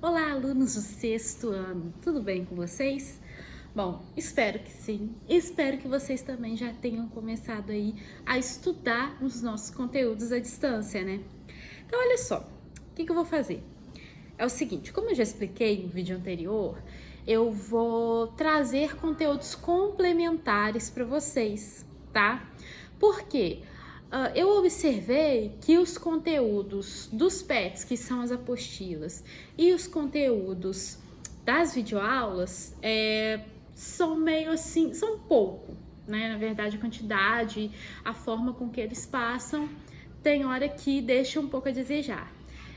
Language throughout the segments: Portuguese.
Olá, alunos do sexto ano, tudo bem com vocês? Bom, espero que sim. Espero que vocês também já tenham começado aí a estudar os nossos conteúdos à distância, né? Então, olha só, o que eu vou fazer? É o seguinte, como eu já expliquei no vídeo anterior, eu vou trazer conteúdos complementares para vocês, tá? Por quê? Eu observei que os conteúdos dos PETs, que são as apostilas, e os conteúdos das videoaulas são meio assim, são pouco, né? Na verdade, a quantidade, a forma com que eles passam, tem hora que deixa um pouco a desejar.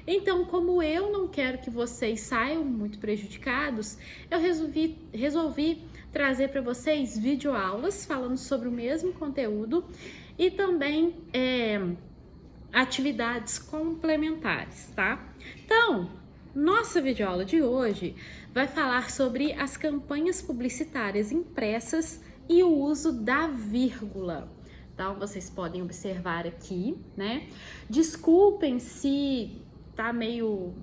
Então, como eu não quero que vocês saiam muito prejudicados, eu resolvi trazer para vocês videoaulas falando sobre o mesmo conteúdo e também atividades complementares, tá? Então, nossa videoaula de hoje vai falar sobre as campanhas publicitárias impressas e o uso da vírgula. Então, vocês podem observar aqui, né? Desculpem se tá meio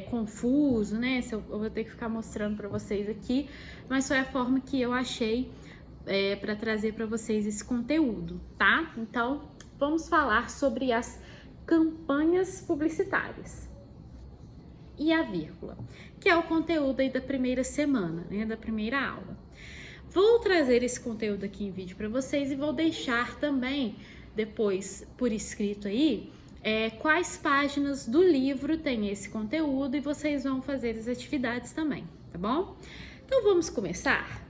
confuso, né? Se eu vou ter que ficar mostrando para vocês aqui, mas foi a forma que eu achei para trazer para vocês esse conteúdo, tá? Então, vamos falar sobre as campanhas publicitárias e a vírgula, que é o conteúdo aí da primeira semana, né? Da primeira aula. Vou trazer esse conteúdo aqui em vídeo para vocês e vou deixar também depois por escrito aí quais páginas do livro tem esse conteúdo e vocês vão fazer as atividades também, tá bom? Então vamos começar?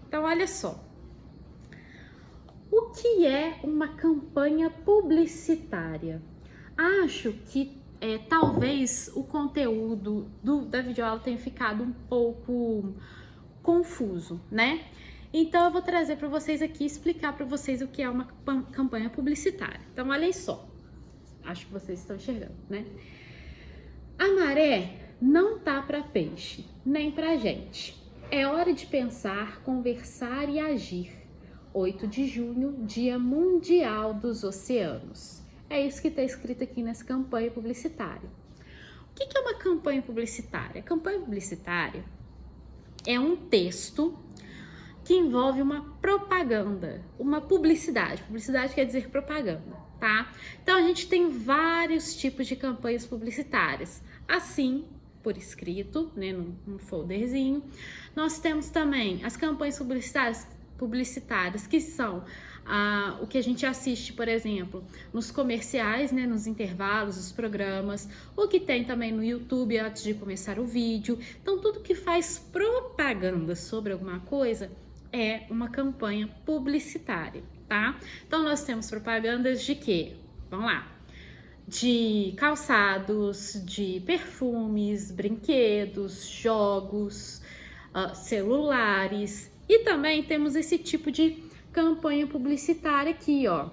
Então olha só, o que é uma campanha publicitária? Acho que talvez o conteúdo da videoaula tenha ficado um pouco confuso, né? Então eu vou trazer para vocês aqui, explicar para vocês o que é uma campanha publicitária. Então olhem só. Acho que vocês estão enxergando, né? A maré não tá para peixe, nem para gente. É hora de pensar, conversar e agir. 8 de junho, Dia Mundial dos Oceanos. É isso que está escrito aqui nessa campanha publicitária. O que é uma campanha publicitária? A campanha publicitária é um texto que envolve uma propaganda, uma publicidade. Publicidade quer dizer propaganda, tá? Então a gente tem vários tipos de campanhas publicitárias, assim, por escrito, né, num folderzinho. Nós temos também as campanhas publicitárias que são o que a gente assiste, por exemplo, nos comerciais, né, nos intervalos, os programas, o que tem também no YouTube antes de começar o vídeo. Então, tudo que faz propaganda sobre alguma coisa é uma campanha publicitária, tá? Então, nós temos propagandas de quê? Vamos lá. De calçados, de perfumes, brinquedos, jogos, celulares. E também temos esse tipo de campanha publicitária aqui, ó,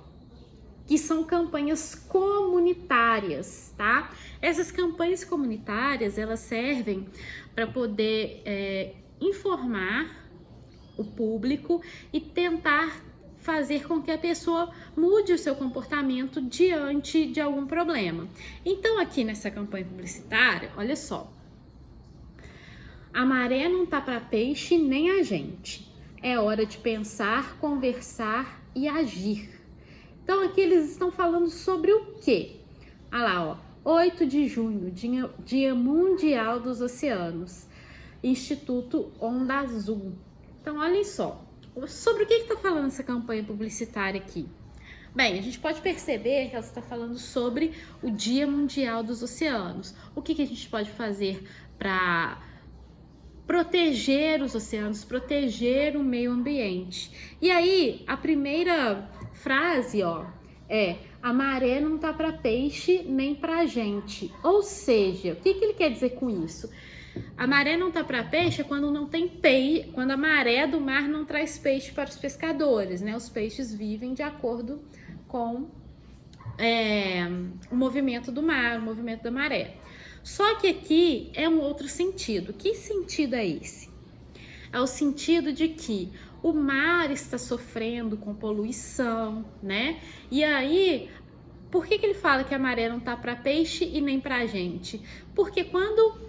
que são campanhas comunitárias, tá? Essas campanhas comunitárias, elas servem para poder informar o público e tentar fazer com que a pessoa mude o seu comportamento diante de algum problema. Então, aqui nessa campanha publicitária, olha só. A maré não tá para peixe nem a gente. É hora de pensar, conversar e agir. Então, aqui eles estão falando sobre o quê? Olha lá, ó. 8 de junho, Dia Mundial dos Oceanos. Instituto Onda Azul. Então, olhem só. Sobre o que está falando essa campanha publicitária aqui? Bem, a gente pode perceber que ela está falando sobre o Dia Mundial dos Oceanos. O que a gente pode fazer para proteger os oceanos, proteger o meio ambiente? E aí, a primeira frase, ó, a maré não tá para peixe nem para gente. Ou seja, o que ele quer dizer com isso? A maré não tá para peixe quando não tem peixe, quando a maré do mar não traz peixe para os pescadores, né? Os peixes vivem de acordo com o movimento do mar, o movimento da maré. Só que aqui é um outro sentido. Que sentido é esse? É o sentido de que o mar está sofrendo com poluição, né? E aí, por que ele fala que a maré não tá para peixe e nem para gente? Porque quando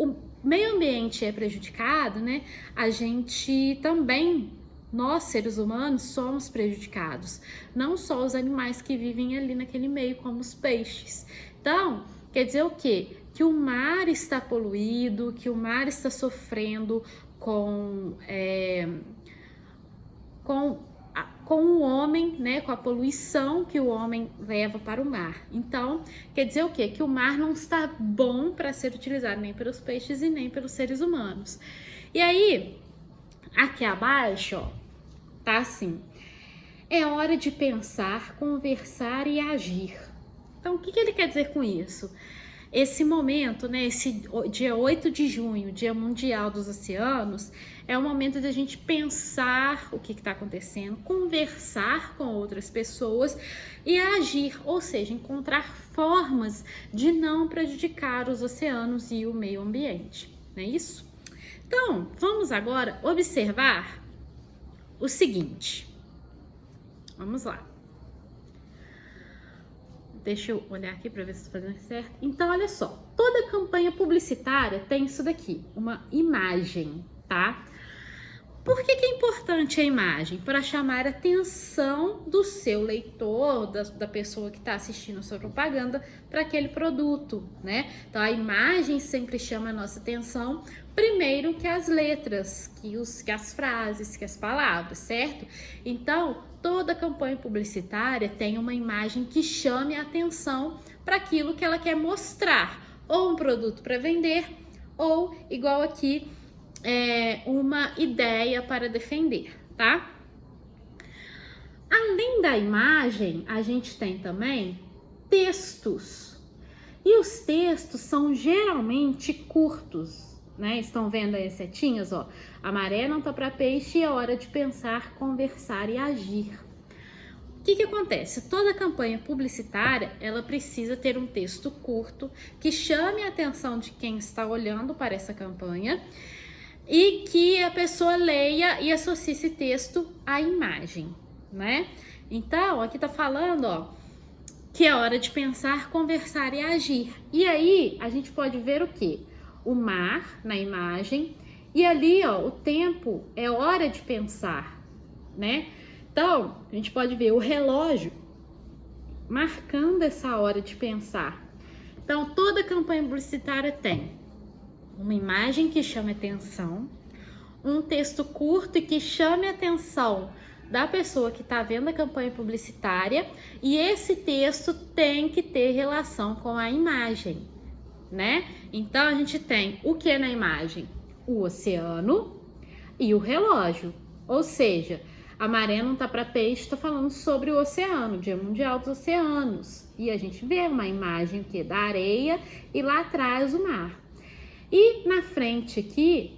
o meio ambiente é prejudicado, né? A gente também, nós seres humanos, somos prejudicados. Não só os animais que vivem ali naquele meio, como os peixes. Então, quer dizer o quê? Que o mar está poluído, que o mar está sofrendo com o homem, né, com a poluição que o homem leva para o mar. Então, quer dizer o quê? Que o mar não está bom para ser utilizado nem pelos peixes e nem pelos seres humanos. E aí, aqui abaixo, ó, tá assim: é hora de pensar, conversar e agir. Então, o que ele quer dizer com isso? Esse momento, né, esse dia 8 de junho, Dia Mundial dos Oceanos, é o momento da gente pensar o que está acontecendo, conversar com outras pessoas e agir, ou seja, encontrar formas de não prejudicar os oceanos e o meio ambiente, não é isso? Então, vamos agora observar o seguinte. Vamos lá. Deixa eu olhar aqui para ver se estou fazendo certo. Então, olha só. Toda campanha publicitária tem isso daqui, uma imagem, tá? Por que é importante a imagem? Para chamar a atenção do seu leitor, da pessoa que está assistindo a sua propaganda para aquele produto, né? Então, a imagem sempre chama a nossa atenção, primeiro que as letras, que as frases, que as palavras, certo? Então, toda campanha publicitária tem uma imagem que chame a atenção para aquilo que ela quer mostrar, ou um produto para vender, ou, igual aqui, uma ideia para defender, tá? Além da imagem, a gente tem também textos. E os textos são geralmente curtos, né? Estão vendo aí as setinhas, ó? A maré não tá para peixe e é hora de pensar, conversar e agir. O que acontece? Toda campanha publicitária, ela precisa ter um texto curto que chame a atenção de quem está olhando para essa campanha e que a pessoa leia e associe esse texto à imagem, né? Então, aqui tá falando, ó, que é hora de pensar, conversar e agir. E aí, a gente pode ver o quê? O mar na imagem e ali, ó, o tempo é hora de pensar, né? Então, a gente pode ver o relógio marcando essa hora de pensar. Então, toda campanha publicitária tem uma imagem que chame atenção, um texto curto e que chame a atenção da pessoa que está vendo a campanha publicitária, e esse texto tem que ter relação com a imagem, né? Então, a gente tem o que na imagem? O oceano e o relógio, ou seja, a maré não tá para peixe, está falando sobre o oceano, Dia Mundial dos Oceanos, e a gente vê uma imagem que da areia e lá atrás o mar. E na frente aqui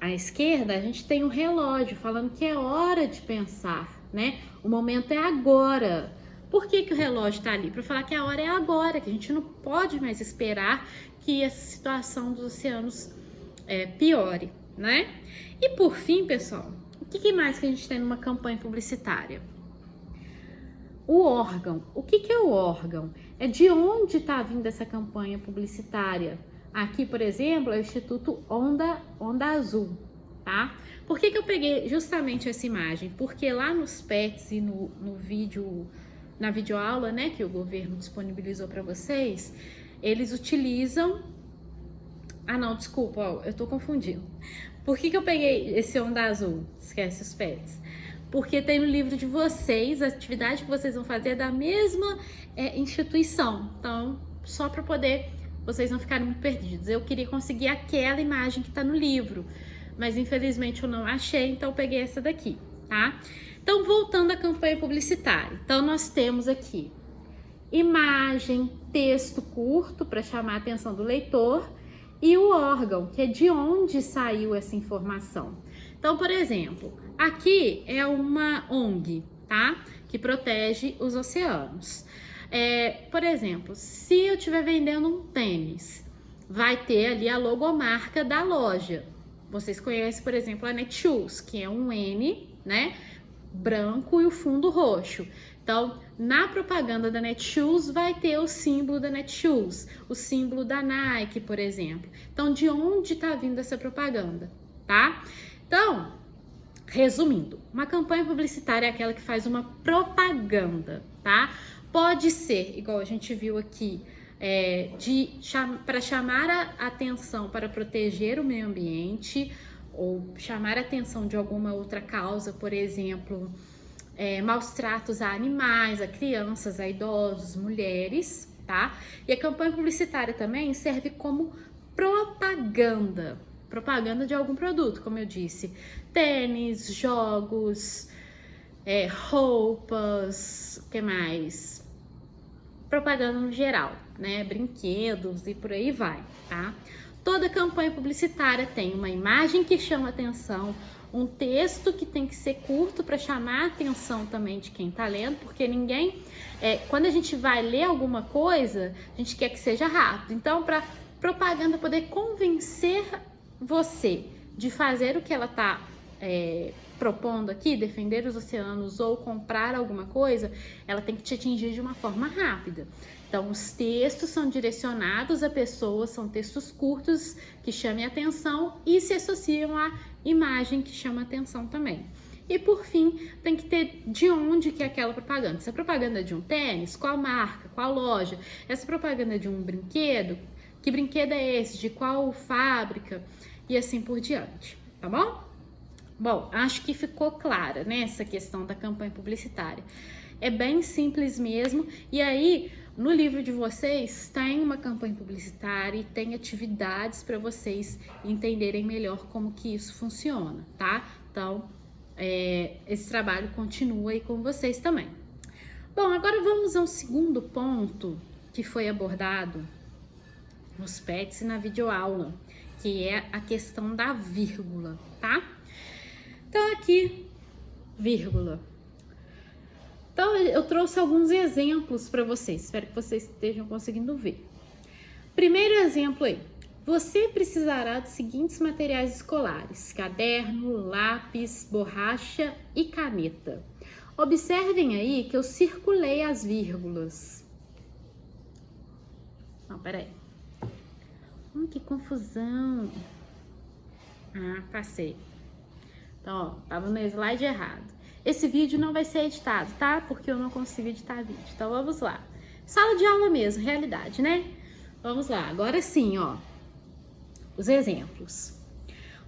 à esquerda, a gente tem um relógio falando que é hora de pensar, né? O momento é agora. Por que o relógio tá ali? Para falar que a hora é agora, que a gente não pode mais esperar que essa situação dos oceanos piore, né? E por fim, pessoal, o que mais que a gente tem numa campanha publicitária? O órgão. O que é o órgão? É de onde está vindo essa campanha publicitária. Aqui, por exemplo, é o Instituto Onda Azul, tá? Por que eu peguei justamente essa imagem? Porque lá nos PETs e no vídeo, na videoaula, né, que o governo disponibilizou para vocês, eles utilizam... Ah, não, desculpa, ó, eu tô confundindo. Por que eu peguei esse Onda Azul? Esquece os PETs. Porque tem no livro de vocês, a atividade que vocês vão fazer é da mesma instituição. Então, só para poder vocês não ficarem muito perdidos. Eu queria conseguir aquela imagem que está no livro, mas infelizmente eu não achei, então eu peguei essa daqui, tá? Então, voltando à campanha publicitária. Então, nós temos aqui imagem, texto curto para chamar a atenção do leitor e o órgão, que é de onde saiu essa informação. Então, por exemplo, aqui é uma ONG, tá? Que protege os oceanos. Por exemplo, se eu estiver vendendo um tênis, vai ter ali a logomarca da loja. Vocês conhecem, por exemplo, a Netshoes, que é um N, né? Branco e o fundo roxo. Então, na propaganda da Netshoes vai ter o símbolo da Netshoes, o símbolo da Nike, por exemplo. Então, de onde está vindo essa propaganda, tá? Então, resumindo, uma campanha publicitária é aquela que faz uma propaganda, tá? Pode ser, igual a gente viu aqui, para chamar a atenção para proteger o meio ambiente ou chamar a atenção de alguma outra causa, por exemplo, maus tratos a animais, a crianças, a idosos, mulheres, tá? E a campanha publicitária também serve como propaganda de algum produto, como eu disse, tênis, jogos, roupas, o que mais? Propaganda no geral, né? Brinquedos e por aí vai, tá? Toda campanha publicitária tem uma imagem que chama atenção, um texto que tem que ser curto para chamar a atenção também de quem tá lendo, porque quando a gente vai ler alguma coisa, a gente quer que seja rápido. Então, para propaganda poder convencer você de fazer o que ela tá propondo aqui, defender os oceanos ou comprar alguma coisa, ela tem que te atingir de uma forma rápida. Então, os textos são direcionados a pessoas, são textos curtos que chamem a atenção e se associam à imagem que chama a atenção também. E por fim, tem que ter de onde que é aquela propaganda. Se a propaganda é de um tênis, qual marca, qual loja? Essa propaganda é de um brinquedo, que brinquedo é esse? De qual fábrica? E assim por diante, tá bom? Bom, acho que ficou clara, né, essa questão da campanha publicitária. É bem simples mesmo. E aí, no livro de vocês, tem uma campanha publicitária e tem atividades para vocês entenderem melhor como que isso funciona, tá? Então, esse trabalho continua aí com vocês também. Bom, agora vamos ao segundo ponto que foi abordado nos PETs e na videoaula, que é a questão da vírgula, tá? Então, aqui, vírgula. Então, eu trouxe alguns exemplos para vocês, espero que vocês estejam conseguindo ver. Primeiro exemplo aí, você precisará dos seguintes materiais escolares: caderno, lápis, borracha e caneta. Observem aí que eu circulei as vírgulas. Não, peraí. Que confusão. Passei. Então, ó, tava no slide errado. Esse vídeo não vai ser editado, tá? Porque eu não consigo editar vídeo. Então, vamos lá. Sala de aula mesmo, realidade, né? Vamos lá. Agora sim, ó. Os exemplos.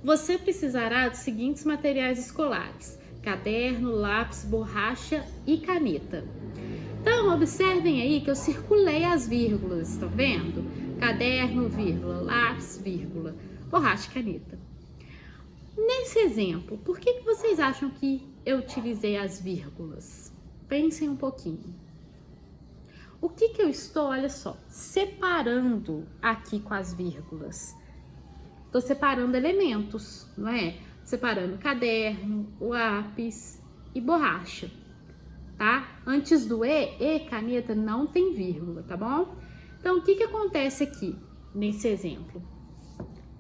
Você precisará dos seguintes materiais escolares: caderno, lápis, borracha e caneta. Então, observem aí que eu circulei as vírgulas, estão vendo? Caderno, vírgula, lápis, vírgula, borracha e caneta. Nesse exemplo, por que vocês acham que eu utilizei as vírgulas? Pensem um pouquinho. O que eu estou, olha só, separando aqui com as vírgulas? Estou separando elementos, não é? Separando caderno, lápis e borracha, tá? Antes do e caneta não tem vírgula, tá bom? Então, o que acontece aqui nesse exemplo?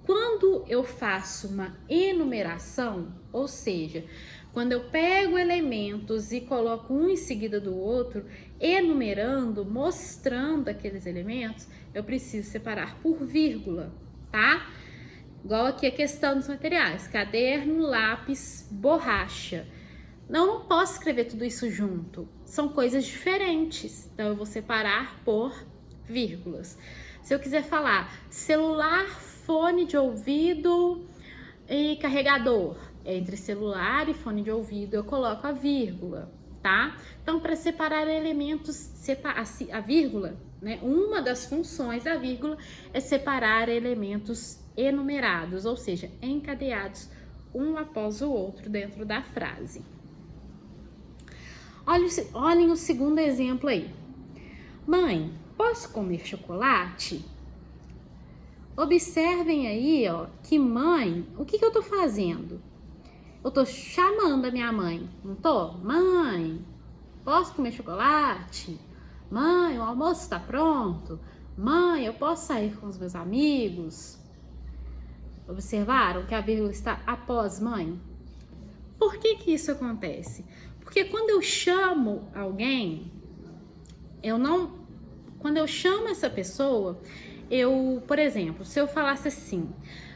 Quando eu faço uma enumeração, ou seja, quando eu pego elementos e coloco um em seguida do outro, enumerando, mostrando aqueles elementos, eu preciso separar por vírgula, tá? Igual aqui a questão dos materiais: caderno, lápis, borracha. Não posso escrever tudo isso junto, são coisas diferentes, então eu vou separar por vírgulas. Se eu quiser falar celular, fone de ouvido e carregador, entre celular e fone de ouvido eu coloco a vírgula, tá? Então, para separar elementos, a vírgula, né? Uma das funções da vírgula é separar elementos enumerados, ou seja, encadeados um após o outro dentro da frase. Olhem o segundo exemplo aí. Mãe, posso comer chocolate? Observem aí, ó, que mãe, o que eu tô fazendo? Eu tô chamando a minha mãe, não tô? Mãe, posso comer chocolate? Mãe, o almoço está pronto? Mãe, eu posso sair com os meus amigos? Observaram que a vírgula está após mãe? Por que isso acontece? Porque quando eu chamo alguém, quando eu chamo essa pessoa, por exemplo, se eu falasse assim,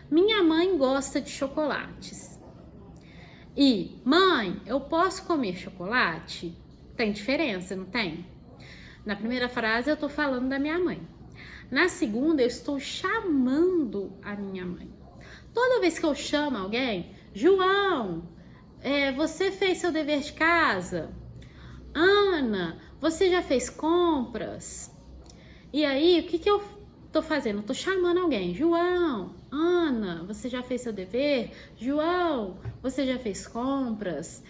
minha mãe gosta de chocolates. E, mãe, eu posso comer chocolate? Tem diferença, não tem? Na primeira frase eu tô falando da minha mãe. Na segunda eu estou chamando a minha mãe. Toda vez que eu chamo alguém, João, você fez seu dever de casa? Ana, você já fez compras? E aí, o que eu tô fazendo? Eu tô chamando alguém. João, Ana, você já fez seu dever? João, você já fez compras?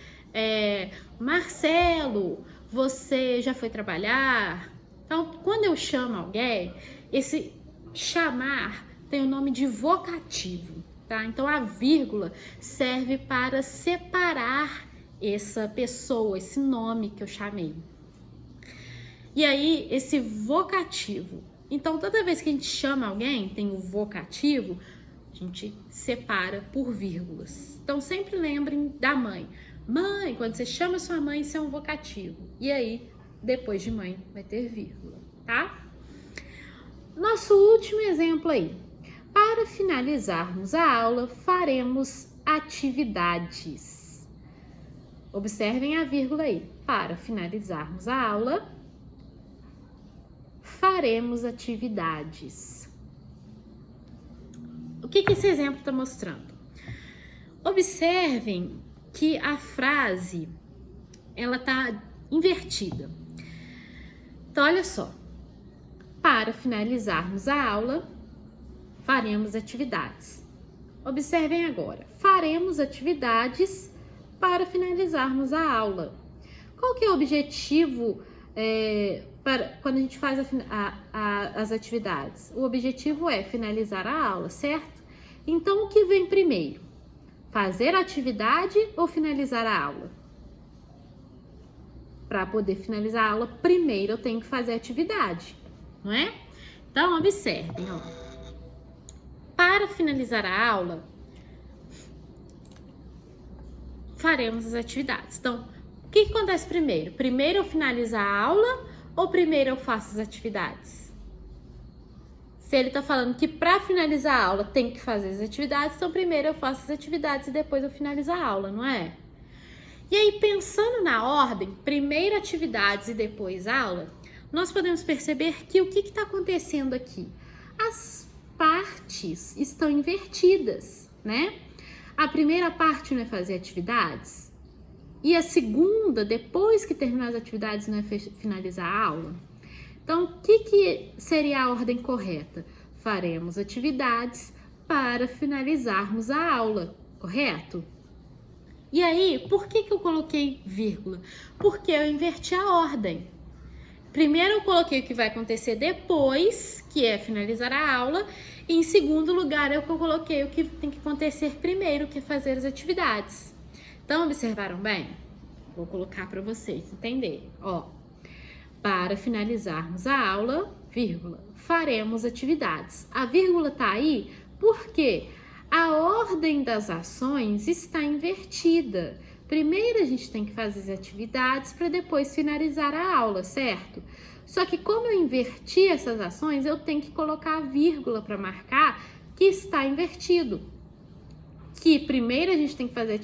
Marcelo, você já foi trabalhar? Então, quando eu chamo alguém, esse chamar tem o nome de vocativo, tá? Então, a vírgula serve para separar essa pessoa, esse nome que eu chamei. E aí, esse vocativo. Então, toda vez que a gente chama alguém, tem o vocativo, a gente separa por vírgulas. Então, sempre lembrem da mãe. Mãe, quando você chama sua mãe, isso é um vocativo. E aí, depois de mãe, vai ter vírgula, tá? Nosso último exemplo aí. Para finalizarmos a aula, faremos atividades. Observem a vírgula aí. Para finalizarmos a aula, faremos atividades. O que esse exemplo está mostrando? Observem que a frase, ela está invertida. Então, olha só. Para finalizarmos a aula, faremos atividades. Observem agora. Faremos atividades para finalizarmos a aula. Qual que é o objetivo quando a gente faz as atividades? O objetivo é finalizar a aula, certo? Então, o que vem primeiro? Fazer a atividade ou finalizar a aula? Para poder finalizar a aula, primeiro eu tenho que fazer a atividade, não é? Então, observem, ó. Para finalizar a aula, faremos as atividades. Então, o que acontece primeiro? Primeiro eu finalizo a aula ou primeiro eu faço as atividades? Se ele tá falando que para finalizar a aula tem que fazer as atividades, então primeiro eu faço as atividades e depois eu finalizo a aula, não é? E aí, pensando na ordem, primeiro atividades e depois aula, nós podemos perceber que o que está acontecendo aqui? As partes estão invertidas, né? A primeira parte não é fazer atividades e a segunda, depois que terminar as atividades, não é finalizar a aula. Então, o que seria a ordem correta? Faremos atividades para finalizarmos a aula, correto? E aí, por que eu coloquei vírgula? Porque eu inverti a ordem. Primeiro eu coloquei o que vai acontecer depois, que é finalizar a aula, e em segundo lugar eu coloquei o que tem que acontecer primeiro, que é fazer as atividades. Então, observaram bem? Vou colocar para vocês entenderem. Ó, para finalizarmos a aula, vírgula, faremos atividades. A vírgula tá aí porque a ordem das ações está invertida. Primeiro a gente tem que fazer as atividades para depois finalizar a aula, certo? Só que como eu inverti essas ações, eu tenho que colocar a vírgula para marcar que está invertido. Que primeiro a gente tem que fazer